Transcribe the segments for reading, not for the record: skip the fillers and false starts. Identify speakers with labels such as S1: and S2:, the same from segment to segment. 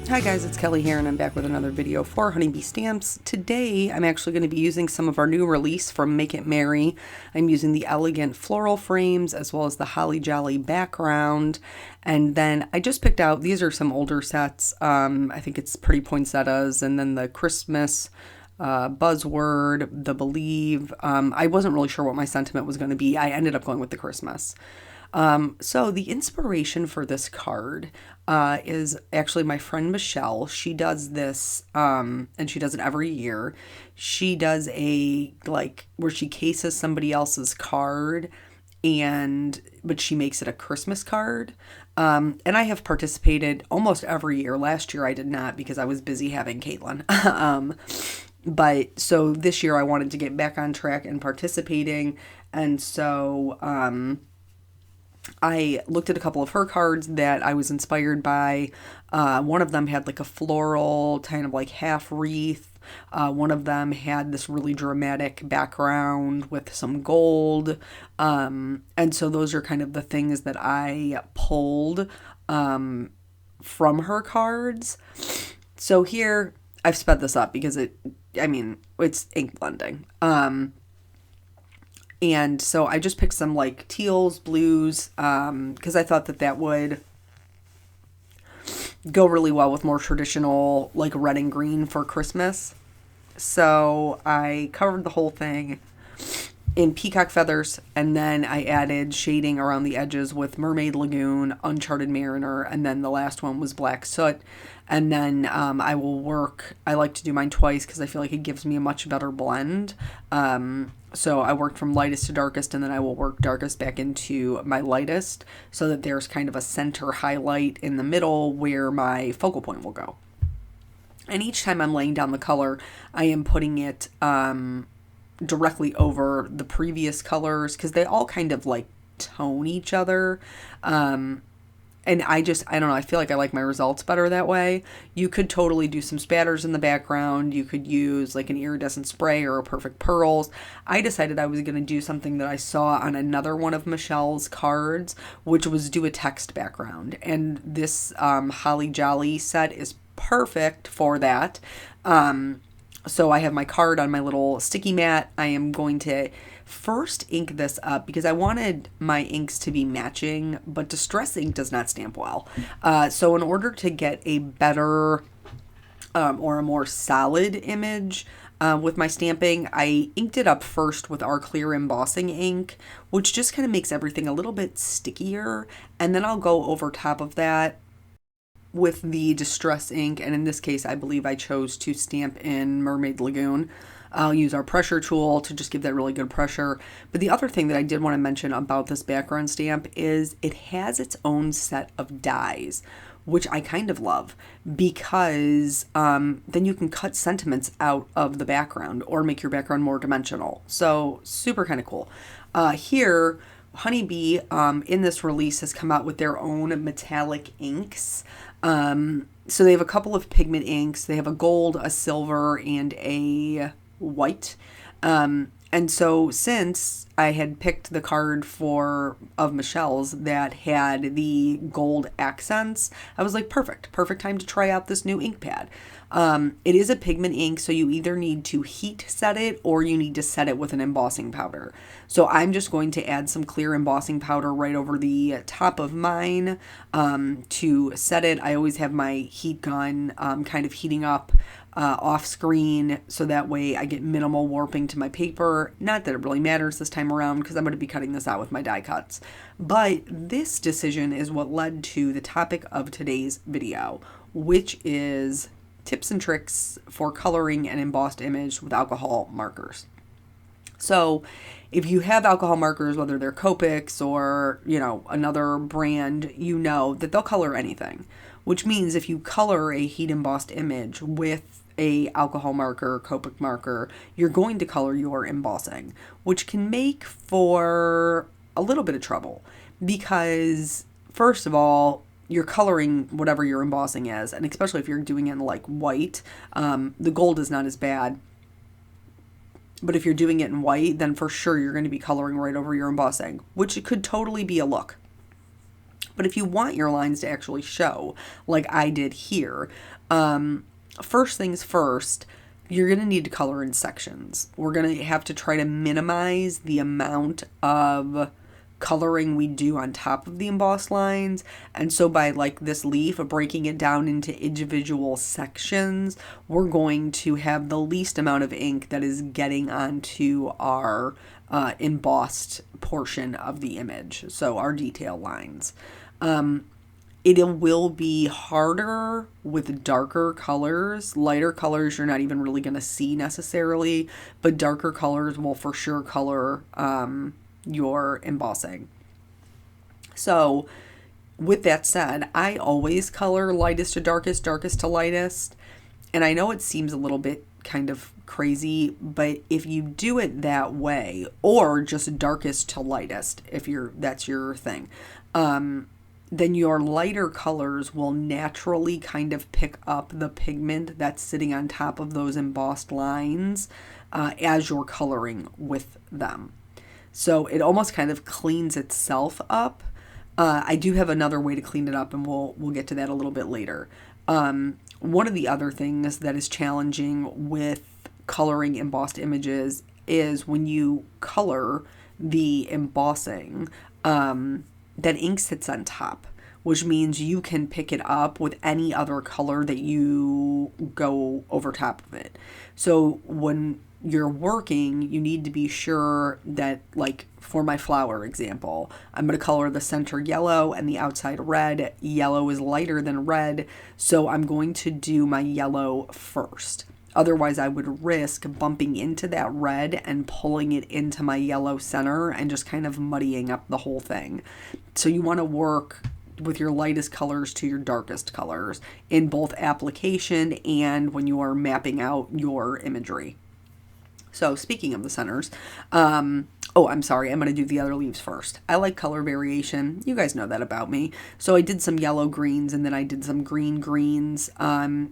S1: Hi guys, it's Kelly here and I'm back with another video for Honeybee Stamps. Today I'm actually going to be using some of our new release from Make It Merry. I'm using the elegant floral frames as well as the holly jolly background. And then I just picked out, these are some older sets. I think it's Pretty Poinsettias and then the Christmas Buzzword, the Believe. I wasn't really sure what my sentiment was going to be. I ended up going with the Christmas. So the inspiration for this card is actually my friend Michelle. She does this, and she does it every year. She does where she cases somebody else's card, but she makes it a Christmas card. And I have participated almost every year. Last year I did not because I was busy having Caitlin. But so this year I wanted to get back on track and participating. And so, I looked at a couple of her cards that I was inspired by. One of them had like a floral kind of like half wreath. One of them had this really dramatic background with some gold. And so those are kind of the things that I pulled from her cards. So here I've sped this up because it's ink blending. And so I just picked some like teals, blues, because I thought that would go really well with more traditional like red and green for Christmas. So I covered the whole thing in peacock feathers, and then I added shading around the edges with Mermaid Lagoon, Uncharted Mariner, and then the last one was Black Soot. And then I like to do mine twice because I feel like it gives me a much better blend. So I worked from lightest to darkest, and then I will work darkest back into my lightest so that there's kind of a center highlight in the middle where my focal point will go. And each time I'm laying down the color, I am putting it directly over the previous colors because they all kind of like tone each other. And I don't know, I feel like I like my results better that way. You could totally do some spatters in the background. You could use like an iridescent spray or a perfect pearls. I decided I was going to do something that I saw on another one of Michelle's cards, which was do a text background. And this Holly Jolly set is perfect for that. So I have my card on my little sticky mat. I am going to first ink this up because I wanted my inks to be matching, but Distress ink does not stamp well. So in order to get a better or a more solid image with my stamping, I inked it up first with our clear embossing ink, which just kind of makes everything a little bit stickier. And then I'll go over top of that with the Distress ink, and in this case I believe I chose to stamp in Mermaid Lagoon. I'll use our pressure tool to just give that really good pressure. But the other thing that I did want to mention about this background stamp is it has its own set of dies, which I kind of love because then you can cut sentiments out of the background or make your background more dimensional. So super kind of cool. Here, Honeybee in this release has come out with their own metallic inks. So they have a couple of pigment inks. They have a gold, a silver, and a white. And so since I had picked the card of Michelle's that had the gold accents, I was like, perfect time to try out this new ink pad. It is a pigment ink, so you either need to heat set it or you need to set it with an embossing powder. So I'm just going to add some clear embossing powder right over the top of mine to set it. I always have my heat gun kind of heating up off screen so that way I get minimal warping to my paper. Not that it really matters this time around because I'm going to be cutting this out with my die cuts. But this decision is what led to the topic of today's video, which is tips and tricks for coloring an embossed image with alcohol markers. So if you have alcohol markers, whether they're Copics or, another brand, you know that they'll color anything, which means if you color a heat embossed image with a alcohol marker, Copic marker, you're going to color your embossing, which can make for a little bit of trouble because first of all, you're coloring whatever your embossing is, and especially if you're doing it in like white, the gold is not as bad. But if you're doing it in white, then for sure you're going to be coloring right over your embossing, which could totally be a look. But if you want your lines to actually show, like I did here, first things first, you're going to need to color in sections. We're going to have to try to minimize the amount of coloring we do on top of the embossed lines. And so by like this leaf, breaking it down into individual sections, we're going to have the least amount of ink that is getting onto our embossed portion of the image. So our detail lines. It will be harder with darker colors. Lighter colors you're not even really going to see necessarily, but darker colors will for sure color your embossing. So with that said, I always color lightest to darkest, darkest to lightest. And I know it seems a little bit kind of crazy, but if you do it that way, or just darkest to lightest, if that's your thing, then your lighter colors will naturally kind of pick up the pigment that's sitting on top of those embossed lines as you're coloring with them. So it almost kind of cleans itself up. I do have another way to clean it up, and we'll get to that a little bit later. One of the other things that is challenging with coloring embossed images is when you color the embossing, that ink sits on top, which means you can pick it up with any other color that you go over top of it. So when you're working, you need to be sure that, like for my flower example, I'm going to color the center yellow and the outside red. Yellow is lighter than red, so I'm going to do my yellow first. Otherwise, I would risk bumping into that red and pulling it into my yellow center and just kind of muddying up the whole thing. So you want to work with your lightest colors to your darkest colors in both application and when you are mapping out your imagery. So speaking of the centers, I'm sorry, I'm going to do the other leaves first. I like color variation. You guys know that about me. So I did some yellow greens and then I did some green greens.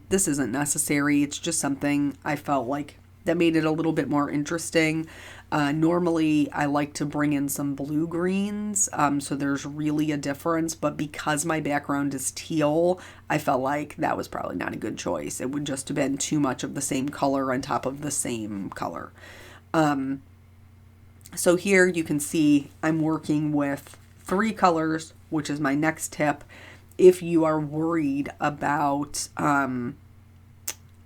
S1: This isn't necessary. It's just something I felt like that made it a little bit more interesting. Normally, I like to bring in some blue greens, so there's really a difference. But because my background is teal, I felt like that was probably not a good choice. It would just have been too much of the same color on top of the same color. So here you can see I'm working with 3 colors, which is my next tip. If you are worried about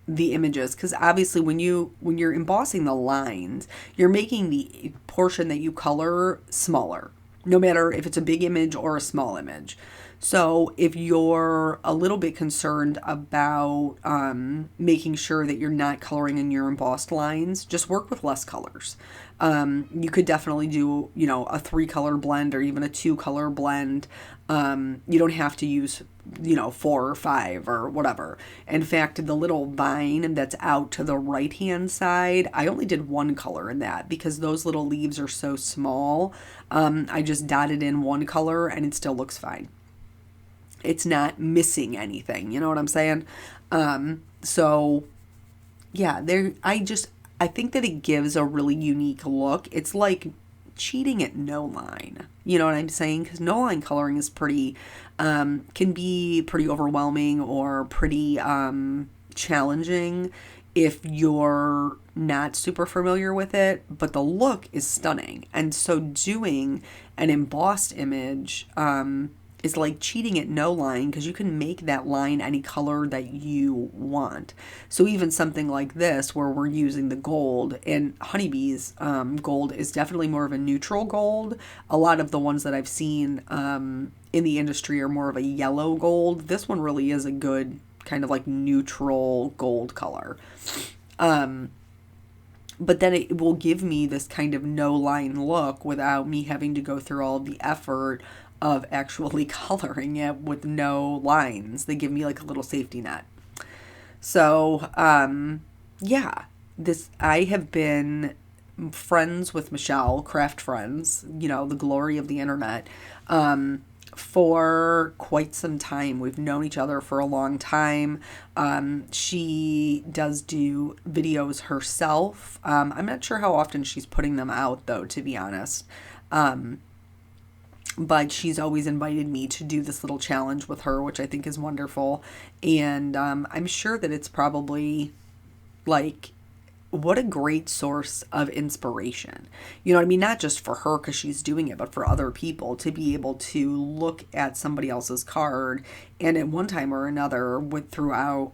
S1: the images, because obviously when you're embossing the lines, you're making the portion that you color smaller, no matter if it's a big image or a small image. So if you're a little bit concerned about making sure that you're not coloring in your embossed lines, just work with less colors. You could definitely do, a 3-color blend or even a 2-color blend. You don't have to use, 4 or 5 or whatever. In fact, the little vine that's out to the right-hand side, I only did 1 color in that because those little leaves are so small. I just dotted in 1 color and it still looks fine. It's not missing anything. You know what I'm saying? So yeah, I think that it gives a really unique look. It's like cheating at no line. You know what I'm saying? Because no line coloring is pretty, can be pretty overwhelming or pretty challenging if you're not super familiar with it, but the look is stunning. And so doing an embossed image is like cheating at no line because you can make that line any color that you want. So even something like this where we're using the gold, and Honeybee's gold is definitely more of a neutral gold. A lot of the ones that I've seen in the industry are more of a yellow gold. This one really is a good kind of like neutral gold color. But then it will give me this kind of no line look without me having to go through all of the effort of actually coloring it with no lines. They give me like a little safety net. So, I have been friends with Michelle, craft friends, the glory of the internet, for quite some time. We've known each other for a long time. She does do videos herself. I'm not sure how often she's putting them out though, to be honest. But she's always invited me to do this little challenge with her, which I think is wonderful. And I'm sure that it's probably like, what a great source of inspiration. You know what I mean? Not just for her because she's doing it, but for other people to be able to look at somebody else's card. And at one time or another, with throughout,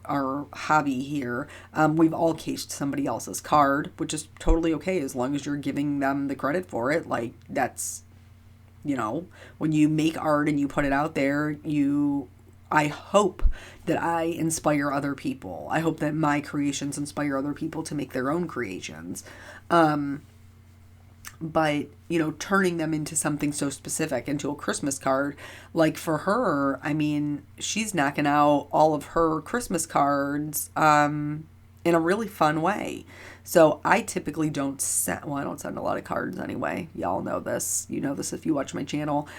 S1: our hobby here, we've all cased somebody else's card, which is totally okay as long as you're giving them the credit for it. Like, that's, when you make art and you put it out there, I hope that I inspire other people. I hope that my creations inspire other people to make their own creations. But, turning them into something so specific, into a Christmas card, like for her, I mean, she's knocking out all of her Christmas cards in a really fun way. So I typically don't send, well, I don't send a lot of cards anyway. Y'all know this. You know this if you watch my channel.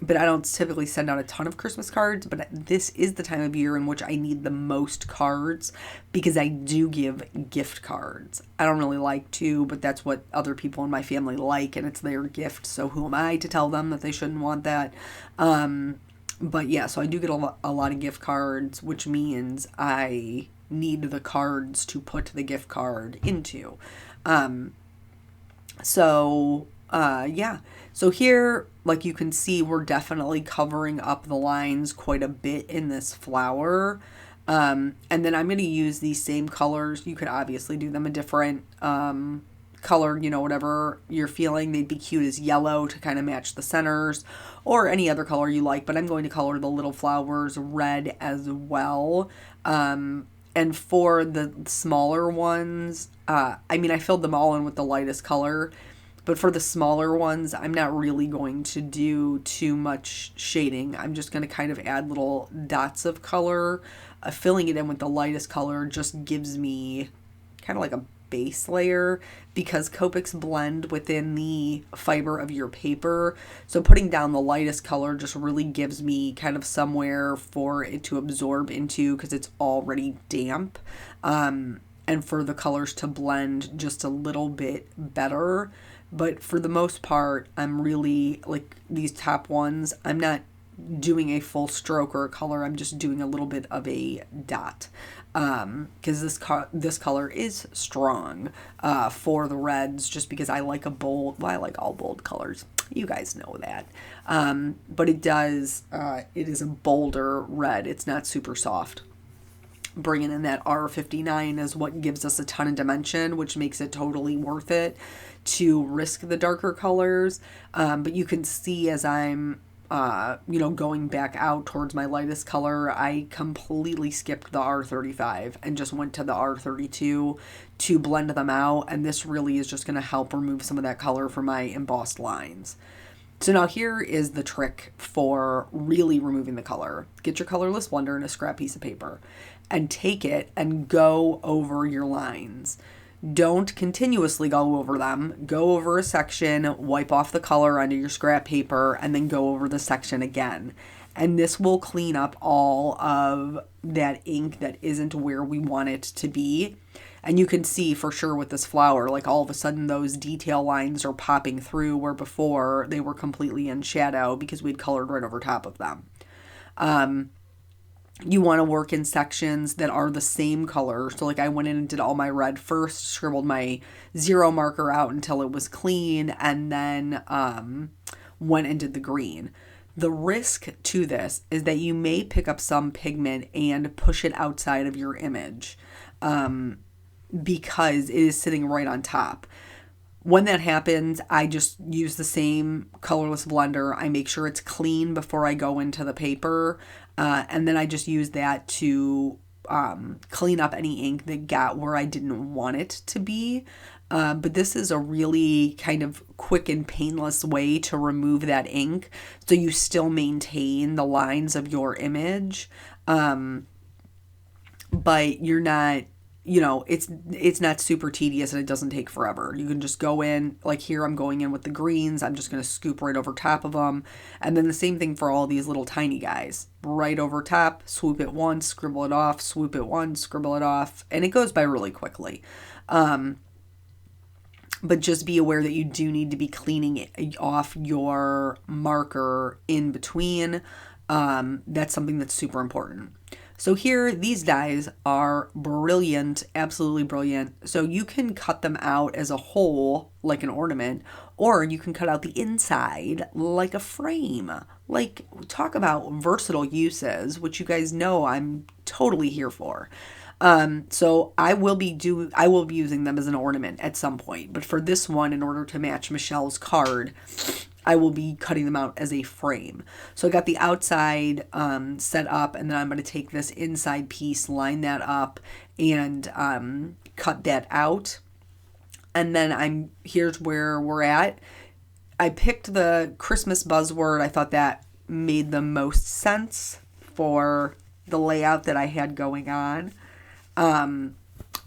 S1: But I don't typically send out a ton of Christmas cards, but this is the time of year in which I need the most cards because I do give gift cards. I don't really like to, but that's what other people in my family like, and it's their gift, so who am I to tell them that they shouldn't want that? But yeah, so I do get a lot of gift cards, which means I need the cards to put the gift card into. Yeah. So here, like you can see, we're definitely covering up the lines quite a bit in this flower. And then I'm going to use these same colors. You could obviously do them a different color, whatever you're feeling. They'd be cute as yellow to kind of match the centers, or any other color you like. But I'm going to color the little flowers red as well. And for the smaller ones, I filled them all in with the lightest color. But for the smaller ones, I'm not really going to do too much shading. I'm just going to kind of add little dots of color. Filling it in with the lightest color just gives me kind of like a base layer because Copics blend within the fiber of your paper. So putting down the lightest color just really gives me kind of somewhere for it to absorb into because it's already damp. And for the colors to blend just a little bit better. But for the most part, I'm really, like these top ones, I'm not doing a full stroke or a color. I'm just doing a little bit of a dot. Because this color is strong for the reds, just because I like I like all bold colors. You guys know that. But it is a bolder red. It's not super soft. Bringing in that R59 is what gives us a ton of dimension, which makes it totally worth it to risk the darker colors. But you can see as I'm, going back out towards my lightest color, I completely skipped the R35 and just went to the R32 to blend them out. And this really is just going to help remove some of that color from my embossed lines. So now here is the trick for really removing the color. Get your colorless blender and a scrap piece of paper and take it and go over your lines. Don't continuously go over them. Go over a section, wipe off the color onto your scrap paper, and then go over the section again. And this will clean up all of that ink that isn't where we want it to be. And you can see for sure with this flower, like all of a sudden those detail lines are popping through where before they were completely in shadow because we'd colored right over top of them. You want to work in sections that are the same color. So like I went in and did all my red first, scribbled my 0 marker out until it was clean, and then went and did the green. The risk to this is that you may pick up some pigment and push it outside of your image because it is sitting right on top. When that happens, I just use the same colorless blender. I make sure it's clean before I go into the paper. And then I just use that to clean up any ink that got where I didn't want it to be. But this is a really kind of quick and painless way to remove that ink so you still maintain the lines of your image. But you're not, it's not super tedious and it doesn't take forever. You can just go in, like here I'm going in with the greens. I'm just going to scoop right over top of them. And then the same thing for all these little tiny guys. Right over top, swoop it once, scribble it off, swoop it once, scribble it off. And it goes by really quickly. but just be aware that you do need to be cleaning off your marker in between. That's something that's super important. So here, these dies are brilliant, absolutely brilliant. So you can cut them out as a whole, like an ornament, or you can cut out the inside like a frame. Like, talk about versatile uses, which you guys know I'm totally here for. So I will be using them as an ornament at some point, but for this one, in order to match Michelle's card, I will be cutting them out as a frame. So I got the outside set up, and then I'm going to take this inside piece, line that up, and cut that out. And then here's where we're at. I picked the Christmas buzzword. I thought that made the most sense for the layout that I had going on. And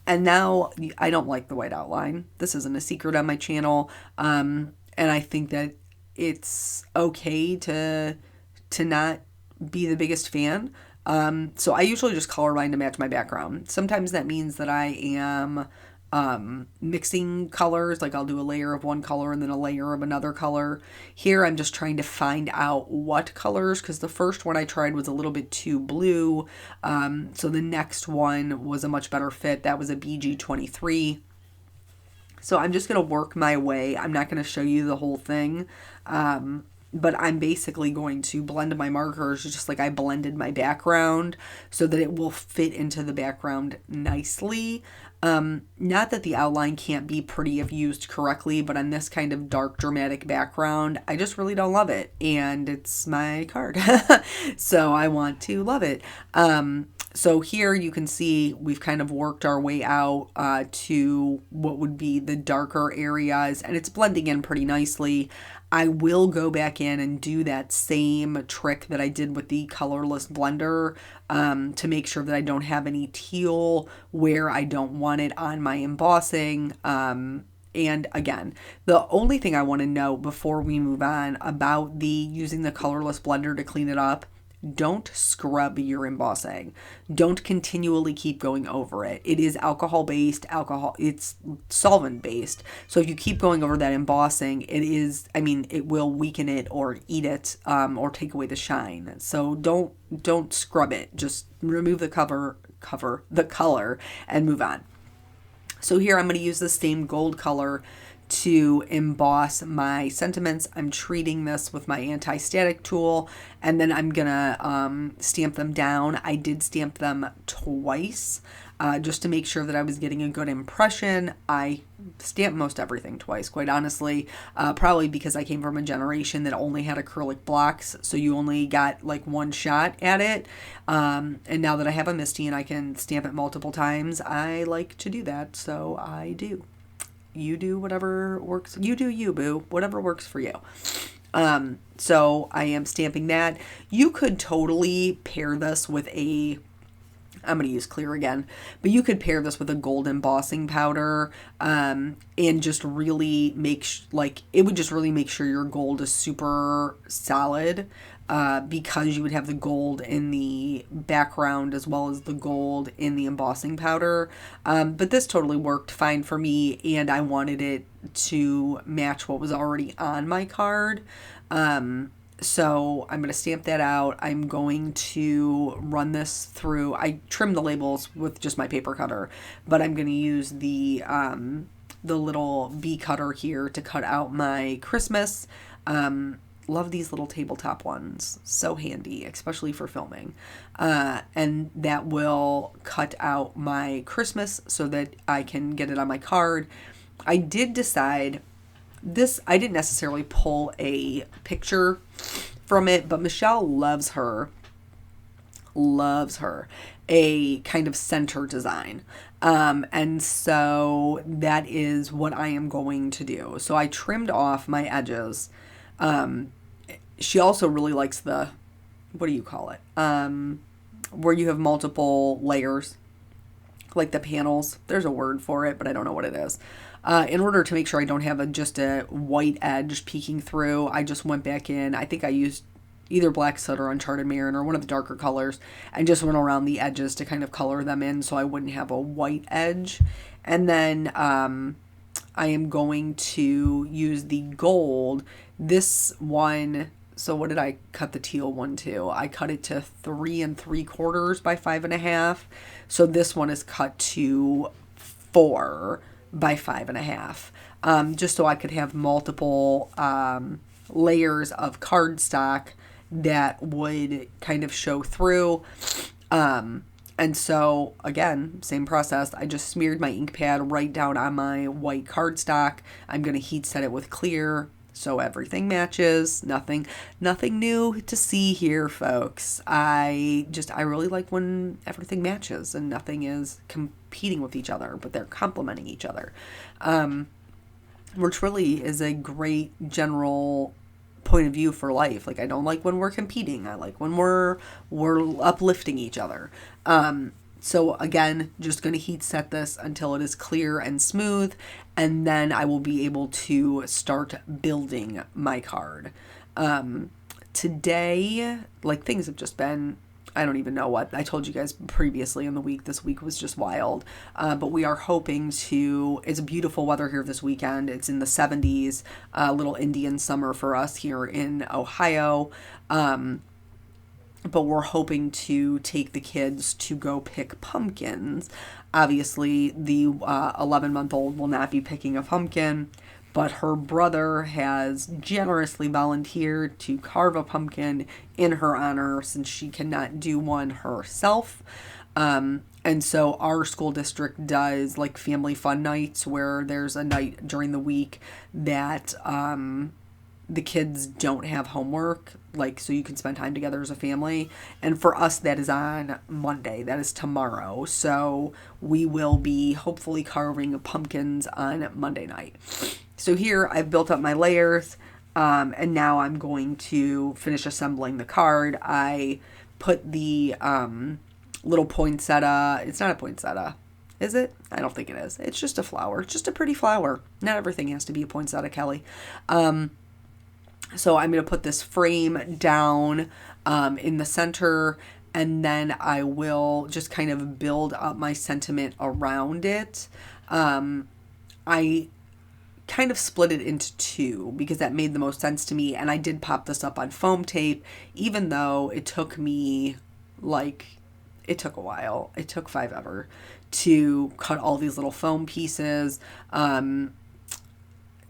S1: now I don't like the white outline. This isn't a secret on my channel. And I think that it's okay to not be the biggest fan. So I usually just colorline to match my background. Sometimes that means that I am mixing colors, like I'll do a layer of one color and then a layer of another color. Here I'm just trying to find out what colors, because the first one I tried was a little bit too blue. So the next one was a much better fit. That was a BG23. So I'm just going to work my way. I'm not going to show you the whole thing. But I'm basically going to blend my markers just like I blended my background so that it will fit into the background nicely. Not that the outline can't be pretty if used correctly, but on this kind of dark, dramatic background, I just really don't love it. And it's my card. So I want to love it. So here you can see we've kind of worked our way out to what would be the darker areas, and it's blending in pretty nicely. I will go back in and do that same trick that I did with the colorless blender to make sure that I don't have any teal where I don't want it on my embossing. And again, the only thing I want to know before we move on about using the colorless blender to clean it up: don't scrub your embossing. Don't continually keep going over it. It is it's solvent based. So if you keep going over that embossing, it will weaken it or eat it, or take away the shine. So don't scrub it. Just remove the the color and move on. So here I'm going to use the same gold color to emboss my sentiments. I'm treating this with my anti-static tool, and then I'm gonna stamp them down. I did stamp them twice just to make sure that I was getting a good impression. I stamped most everything twice, quite honestly, probably because I came from a generation that only had acrylic blocks, so you only got like one shot at it. And now that I have a Misty and I can stamp it multiple times, I like to do that, so I do. You do whatever works. You do you, boo. Whatever works for you. So I am stamping that. You could totally pair this with I'm going to use clear again, but you could pair this with a gold embossing powder, and just really it would just really make sure your gold is super solid, because you would have the gold in the background as well as the gold in the embossing powder. But this totally worked fine for me, and I wanted it to match what was already on my card. So I'm going to stamp that out. I'm going to run this through. I trimmed the labels with just my paper cutter, but I'm going to use the little V cutter here to cut out my Christmas. Love these little tabletop ones. So handy, especially for filming. And that will cut out my Christmas so that I can get it on my card. I did decide I didn't necessarily pull a picture from it, but Michelle loves her a kind of center design. And so that is what I am going to do. So I trimmed off my edges. She also really likes what do you call it? Where you have multiple layers, like the panels. There's a word for it, but I don't know what it is. In order to make sure I don't have just a white edge peeking through, I just went back in. I think I used either Black Soot or Uncharted Marin or one of the darker colors, and just went around the edges to kind of color them in so I wouldn't have a white edge. And then I am going to use the gold. This one, so what did I cut the teal one to? I cut it to 3 3/4 by 5.5. So this one is cut to 4 by 5.5. Just so I could have multiple layers of cardstock that would kind of show through. And so, again, same process. I just smeared my ink pad right down on my white cardstock. I'm going to heat set it with clear so everything matches. Nothing new to see here, folks. I really like when everything matches and nothing is competing with each other, but they're complementing each other. Which really is a great general point of view for life. Like, I don't like when we're competing. I like when we're uplifting each other. So again, just going to heat set this until it is clear and smooth, and then I will be able to start building my card. Today, like, things have just been, I don't even know what I told you guys previously in the week. This week was just wild. But we are hoping to, it's beautiful weather here this weekend. It's in the 70s, little Indian summer for us here in Ohio. But we're hoping to take the kids to go pick pumpkins. Obviously, the 11-month-old will not be picking a pumpkin, but her brother has generously volunteered to carve a pumpkin in her honor since she cannot do one herself. And so our school district does like family fun nights where there's a night during the week that the kids don't have homework, like, so you can spend time together as a family. And for us, that is on Monday. That is tomorrow. So we will be hopefully carving pumpkins on Monday night. So here I've built up my layers, and now I'm going to finish assembling the card. I put the little poinsettia. It's not a poinsettia. Is it? I don't think it is. It's just a flower. It's just a pretty flower. Not everything has to be a poinsettia, Kelly. So I'm going to put this frame down in the center, and then I will just kind of build up my sentiment around it. I kind of split it into two because that made the most sense to me, and I did pop this up on foam tape, even though it took me, like, it took a while. It took forever to cut all these little foam pieces.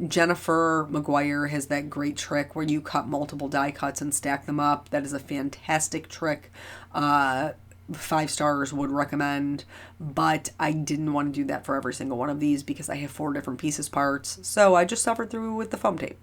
S1: Jennifer McGuire has that great trick where you cut multiple die cuts and stack them up. That is a fantastic trick. 5 stars would recommend, but I didn't want to do that for every single one of these because I have 4 different pieces parts. So I just suffered through with the foam tape.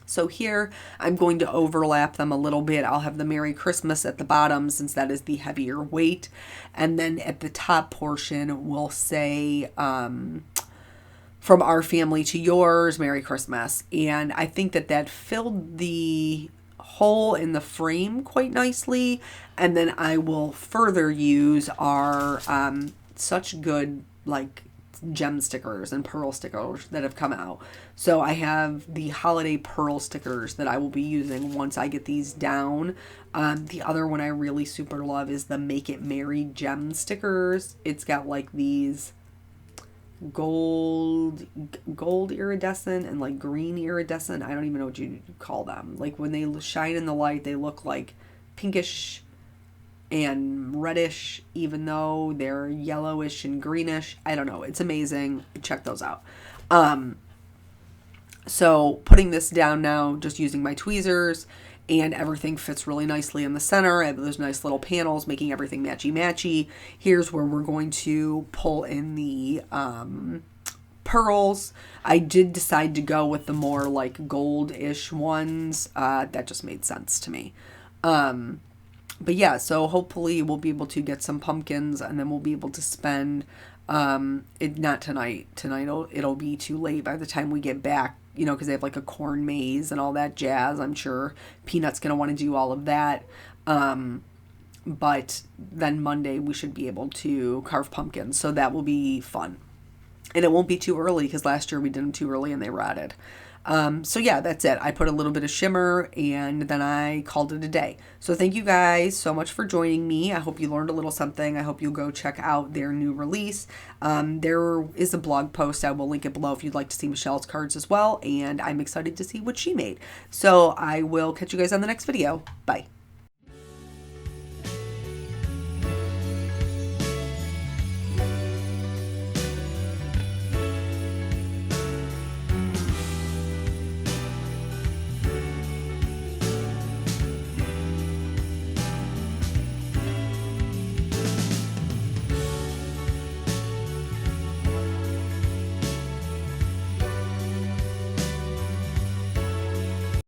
S1: So here I'm going to overlap them a little bit. I'll have the Merry Christmas at the bottom since that is the heavier weight. And then at the top portion we'll say, from our family to yours, Merry Christmas. And I think that filled the hole in the frame quite nicely. And then I will further use our such good, like, gem stickers and pearl stickers that have come out. So I have the holiday pearl stickers that I will be using once I get these down. The other one I really super love is the Make It Merry gem stickers. It's got like these gold iridescent and like green iridescent. I don't even know what you call them. Like when they shine in the light, they look like pinkish and reddish, even though they're yellowish and greenish. I don't know. It's amazing. Check those out. So putting this down now, just using my tweezers, and everything fits really nicely in the center. I have those nice little panels making everything matchy-matchy. Here's where we're going to pull in the pearls. I did decide to go with the more like gold-ish ones. That just made sense to me. But yeah, so hopefully we'll be able to get some pumpkins, and then we'll be able to spend it not tonight. Tonight it'll be too late by the time we get back, you know, because they have like a corn maze and all that jazz. I'm sure Peanut's going to want to do all of that. But then Monday we should be able to carve pumpkins. So that will be fun. And it won't be too early because last year we did them too early and they rotted. So yeah, that's it. I put a little bit of shimmer and then I called it a day. So thank you guys so much for joining me. I hope you learned a little something. I hope you'll go check out their new release. There is a blog post. I will link it below if you'd like to see Michelle's cards as well. And I'm excited to see what she made. So I will catch you guys on the next video. Bye.